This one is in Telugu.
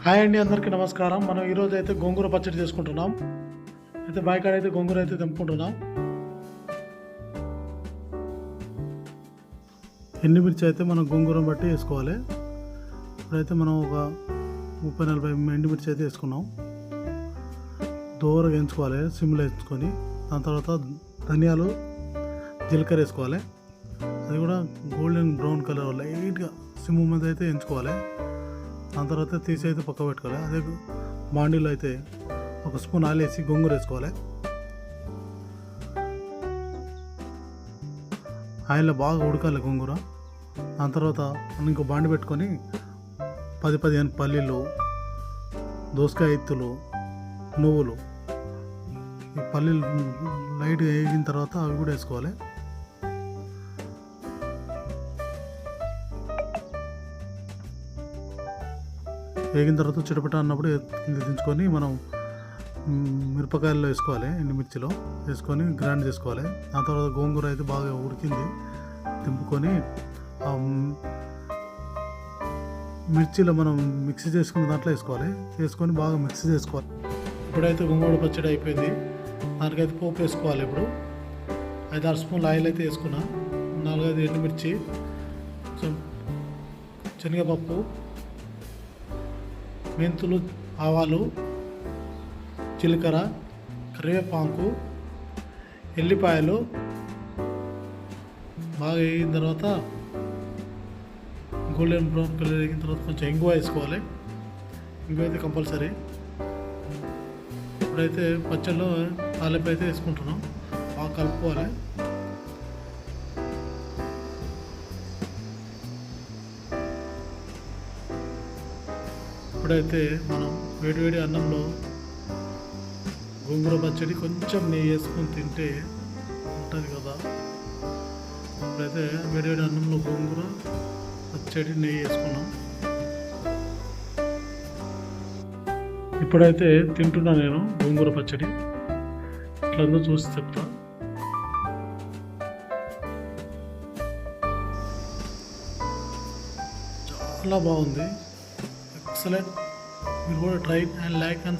హాయ్ అండి, అందరికీ నమస్కారం. మనం ఈరోజు అయితే గోంగూర పచ్చడి చేసుకుంటున్నాం. అయితే బాయికాడ అయితే గోంగూర అయితే తెంపుకుంటున్నాం. ఎండుమిర్చి అయితే మనం గోంగూరను బట్టి వేసుకోవాలి. ఇప్పుడైతే మనం ఒక 30-40 ఎండుమిర్చి అయితే వేసుకున్నాం. దూరగా ఎంచుకోవాలి, సిమ్లో వేసుకొని. దాని తర్వాత ధనియాలు, జీలకర్ర వేసుకోవాలి. అది కూడా గోల్డెన్ బ్రౌన్ కలర్ లైట్గా సిమ్ మీద అయితే ఎంచుకోవాలి. దాని తర్వాత తీసి అయితే పక్క పెట్టుకోవాలి. అదే బాండీలో అయితే 1 స్పూన్ ఆయిల్ వేసి గోంగూర వేసుకోవాలి. ఆయిల్లో బాగా ఉడకాలి గోంగూర. దాని తర్వాత ఇంకో బాండి పెట్టుకొని 10-15 పల్లీలు, దోసకాయ ఎత్తులు, నువ్వులు, ఈ పల్లీలు లైట్గా వేగిన తర్వాత అవి కూడా వేసుకోవాలి. వేగిన తర్వాత చిటపట అన్నప్పుడు కింద దించుకొని మనం మిరపకాయల్లో వేసుకోవాలి. ఎండుమిర్చిలో వేసుకొని గ్రైండ్ చేసుకోవాలి. దాని తర్వాత గోంగూర అయితే బాగా ఉడికింది, దింపుకొని మిర్చిలో మనం మిక్సీ చేసుకున్న దాంట్లో వేసుకోవాలి. వేసుకొని బాగా మిక్సీ చేసుకోవాలి. ఇప్పుడైతే గోంగూర పచ్చడి అయిపోయింది. దానికైతే పోపు వేసుకోవాలి. ఇప్పుడు 5-6 స్పూన్లు ఆయిల్ అయితే వేసుకున్నా. 4-5 ఎండుమిర్చి, కొంచెం శనగపప్పు, మెంతులు, ఆవాలు, జీలకర్ర, కరివేపాకు, ఎల్లిపాయలు బాగా వేగిన తర్వాత గోల్డెన్ బ్రౌన్ కలర్ వేగిన తర్వాత కొంచెం ఇంగువ వేసుకోవాలి. ఇంగువ అయితే కంపల్సరీ. ఇప్పుడైతే పచ్చడిలో తాలింపు అయితే వేసుకుంటున్నాం. బాగా కలుపుకోవాలి. ఇప్పుడైతే మనం వేడివేడి అన్నంలో గోంగూర పచ్చడి కొంచెం నెయ్యి వేసుకొని తింటే ఉంటుంది కదా. ఇప్పుడైతే వేడివేడి అన్నంలో గోంగూర పచ్చడి నెయ్యి వేసుకున్నాం. ఇప్పుడైతే తింటున్నా నేను గోంగూర పచ్చడి. ఇట్లా చూసి చెప్తా. చాలా బాగుంది, excellent. You go to try it and like and